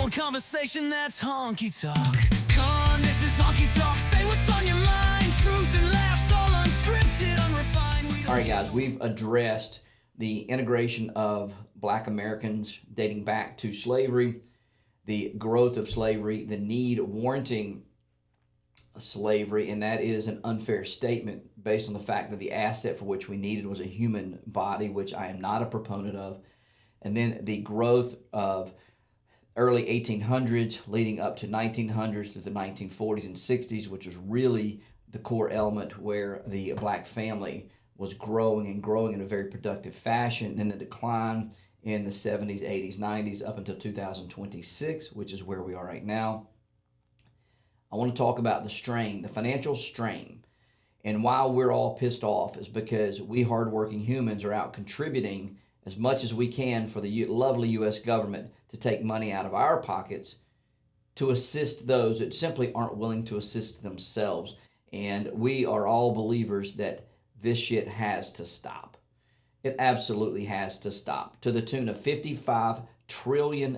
old conversation, that's honky talk. Come on, this is honky talk. Say what's on your mind. Truth and laughs, all unscripted, unrefined. All right, guys, we've addressed the integration of black Americans dating back to slavery, the growth of slavery, the need warranting slavery, and that is an unfair statement based on the fact that the asset for which we needed was a human body, which I am not a proponent of. And then the growth of early 1800s leading up to 1900s to the 1940s and 60s, which was really the core element where the black family was growing and growing in a very productive fashion. And then the decline in the 70s, 80s, 90s up until 2026, which is where we are right now. I want to talk about the strain, the financial strain. And why we're all pissed off is because we hardworking humans are out contributing as much as we can for the lovely U.S. government to take money out of our pockets to assist those that simply aren't willing to assist themselves. And we are all believers that this shit has to stop. It absolutely has to stop, to the tune of $55 trillion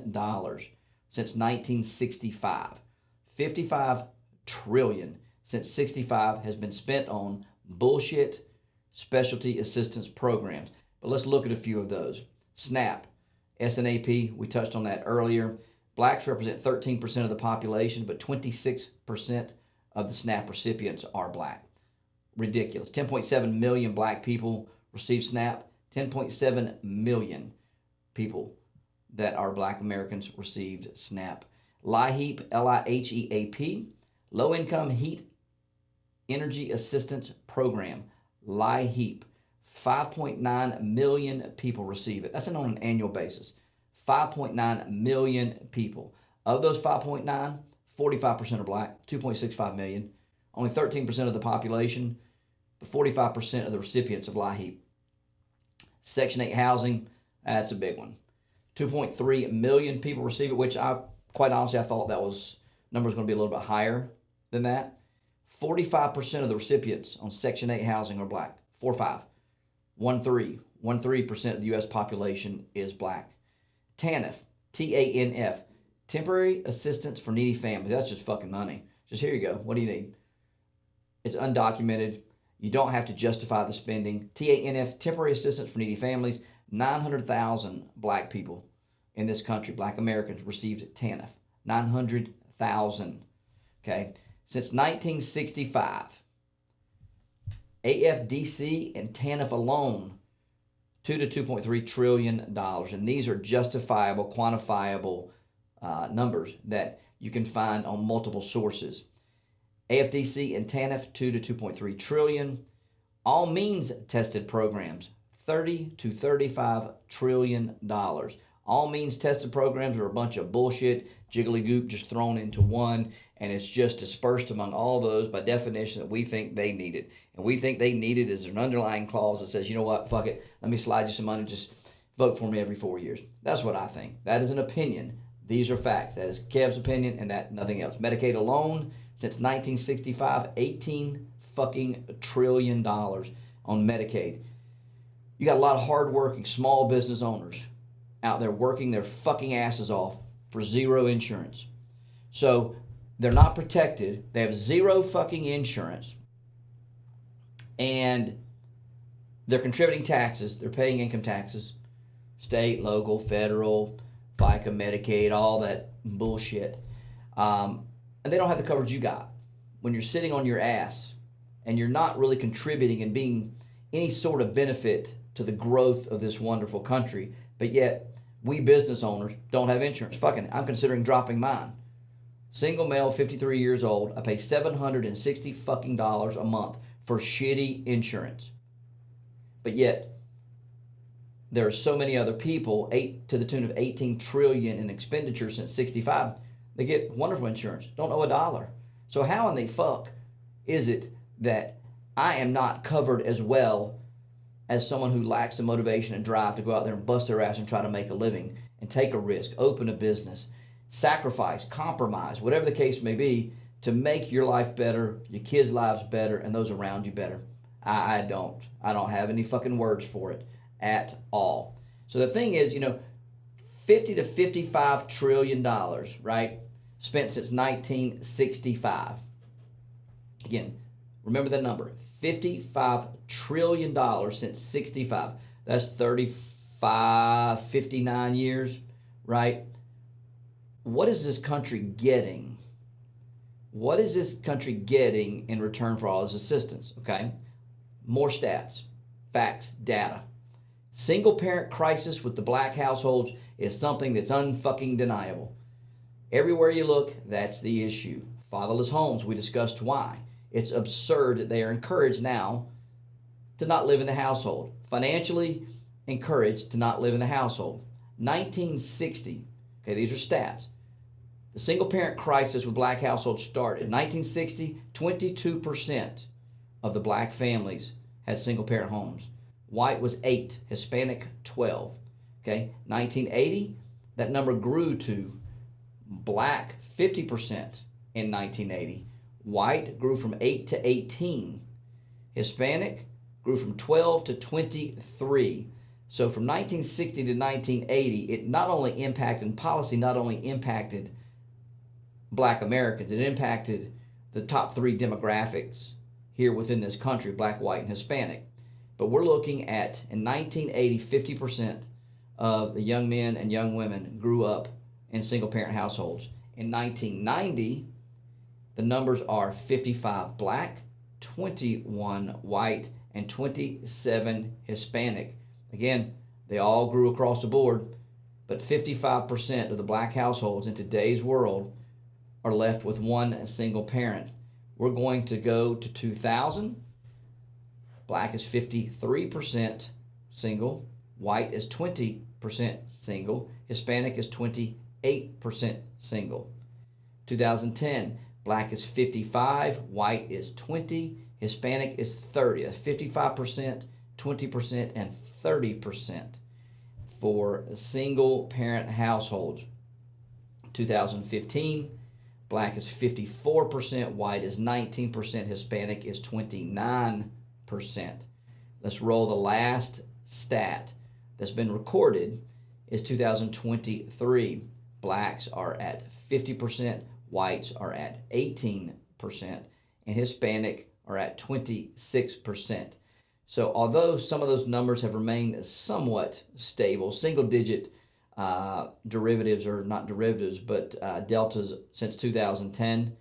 since 1965. $55 trillion since 65 has been spent on bullshit specialty assistance programs. But let's look at a few of those. SNAP, SNAP, we touched on that earlier. Blacks represent 13% of the population, but 26% of the SNAP recipients are black. Ridiculous. 10.7 million black people receive SNAP. 10.7 million people that are black Americans received SNAP. LIHEAP, LIHEAP, Low Income Heat Energy Assistance Program, LIHEAP. 5.9 million people receive it. That's on an annual basis. 5.9 million people. Of those 5.9, 45% are black, 2.65 million. Only 13% of the population, but 45% of the recipients of LIHEAP. Section 8 housing, that's a big one. 2.3 million people receive it, which quite honestly, I thought that number was going to be a little bit higher than that. 45% of the recipients on Section 8 housing are black. 4-5. 13% of the U.S. population is black. TANF, TANF, Temporary Assistance for Needy Families. That's just fucking money. Just here you go. What do you need? It's undocumented. You don't have to justify the spending. TANF, Temporary Assistance for Needy Families. 900,000 black people in this country, black Americans, received TANF. 900,000. Okay? Since 1965, AFDC and TANF alone, $2 to $2.3 trillion. And these are justifiable, quantifiable numbers that you can find on multiple sources. AFDC and TANF, $2 to $2.3 trillion. All means tested programs, $30 to $35 trillion. All means tested programs are a bunch of bullshit, jiggly goop just thrown into one, and it's just dispersed among all those by definition that we think they need it. And we think they need it as an underlying clause that says, you know what, fuck it, let me slide you some money, just vote for me every 4 years. That's what I think. That is an opinion. These are facts. That is Kev's opinion and that nothing else. Medicaid alone, since 1965, $18 fucking trillion on Medicaid. You got a lot of hardworking small business owners out there working their fucking asses off for zero insurance. So they're not protected. They have zero fucking insurance. And they're contributing taxes. They're paying income taxes. State, local, federal, FICA, Medicaid, all that bullshit. And they don't have the coverage you got. When you're sitting on your ass and you're not really contributing and being any sort of benefit to the growth of this wonderful country, but yet we business owners don't have insurance. Fucking, I'm considering dropping mine. Single male, 53 years old. I pay $760 fucking dollars a month for shitty insurance. But yet, there are so many other people, to the tune of $18 trillion in expenditures since 65. They get wonderful insurance. Don't owe a dollar. So how in the fuck is it that I am not covered as well as someone who lacks the motivation and drive to go out there and bust their ass and try to make a living and take a risk, open a business, sacrifice, compromise, whatever the case may be, to make your life better, your kids' lives better, and those around you better? I don't. I don't have any fucking words for it at all. So the thing is, 50 to 55 trillion dollars, right? Spent since 1965. Again, remember that number, $55 trillion since 65. That's 35, 59 years, right? What is this country getting? What is this country getting in return for all this assistance? Okay, more stats, facts, data. Single parent crisis with the black households is something that's unfucking deniable. Everywhere you look, that's the issue. Fatherless homes, we discussed why. It's absurd that they are encouraged now to not live in the household. Financially encouraged to not live in the household. 1960, okay, these are stats. The single parent crisis with black households started. In 1960, 22% of the black families had single parent homes. White was 8, Hispanic 12. Okay, 1980, that number grew to black 50% in 1980. White grew from 8 to 18. Hispanic grew from 12 to 23. So from 1960 to 1980, it not only impacted policy, not only impacted black Americans, it impacted the top 3 demographics here within this country, black, white, and Hispanic. But we're looking at, in 1980, 50% of the young men and young women grew up in single-parent households. In 1990, the numbers are 55 black, 21 white, and 27 Hispanic. Again, they all grew across the board, but 55% of the black households in today's world are left with one single parent. We're going to go to 2000. Black is 53% single. White is 20% single. Hispanic is 28% single. 2010, black is 55, white is 20, Hispanic is 30. That's 55%, 20%, and 30% for single parent households. 2015, black is 54%, white is 19%, Hispanic is 29%. Let's roll the last stat that's been recorded is 2023. Blacks are at 50%, whites are at 18%, and Hispanic are at 26%. So although some of those numbers have remained somewhat stable, single-digit derivatives, or not derivatives, but deltas since 2010,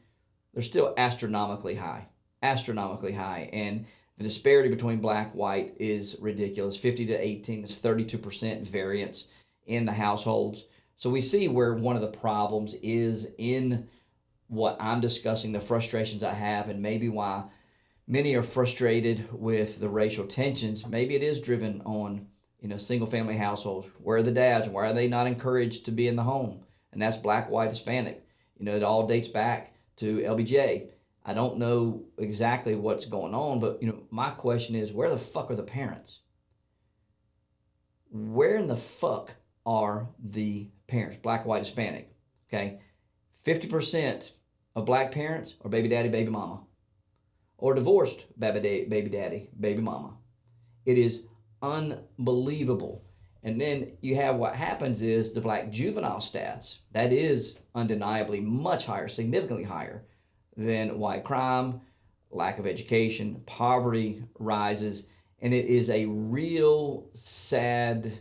they're still astronomically high, and the disparity between black, white is ridiculous. 50 to 18 is 32% variance in the households. So we see where one of the problems is in what I'm discussing, the frustrations I have, and maybe why many are frustrated with the racial tensions. Maybe it is driven on, single family households. Where are the dads? Why are they not encouraged to be in the home? And that's black, white, Hispanic. It all dates back to LBJ. I don't know exactly what's going on, but my question is, where the fuck are the parents? Where in the fuck are the parents? Black, white, Hispanic. Okay, 50% of black parents are baby daddy, baby mama, or divorced baby daddy, baby mama. It is unbelievable. And then you have what happens is the black juvenile stats. That is undeniably much higher, significantly higher than white crime, lack of education, poverty rises, and it is a real sad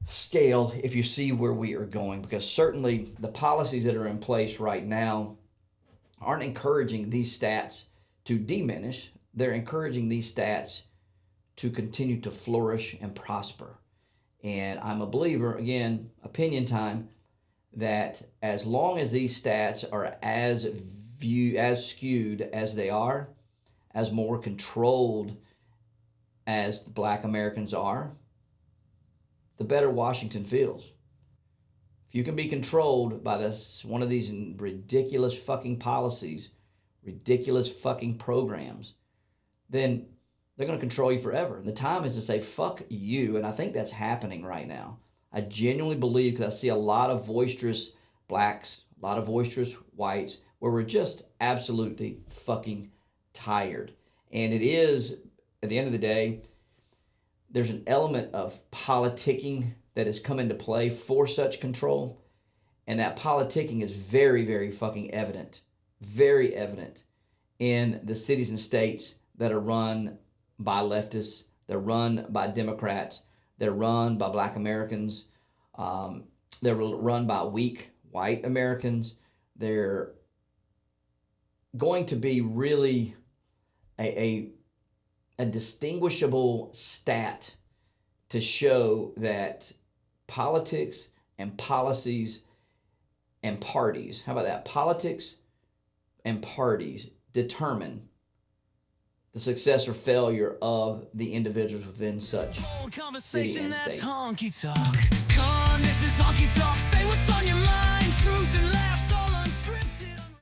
scale if you see where we are going, because certainly the policies that are in place right now aren't encouraging these stats to diminish. They're encouraging these stats to continue to flourish and prosper. And I'm a believer, again, opinion time, that as long as these stats are as skewed as they are, as more controlled as the black Americans are, the better Washington feels. If you can be controlled by one of these ridiculous fucking policies, ridiculous fucking programs, then they're going to control you forever. And the time is to say, fuck you. And I think that's happening right now. I genuinely believe, because I see a lot of boisterous blacks, a lot of boisterous whites, where we're just absolutely fucking tired. And it is, at the end of the day, there's an element of politicking that has come into play for such control. And that politicking is very, very fucking evident. Very evident in the cities and states that are run by leftists, they're run by Democrats, they're run by Black Americans, they're run by weak white Americans. They're going to be really a distinguishable stat to show that politics and policies and parties, how about that? Politics and parties determine the success or failure of the individuals within such city and That's state. honky talk. Come on, this is honky talk. Say what's on your mind. Truth and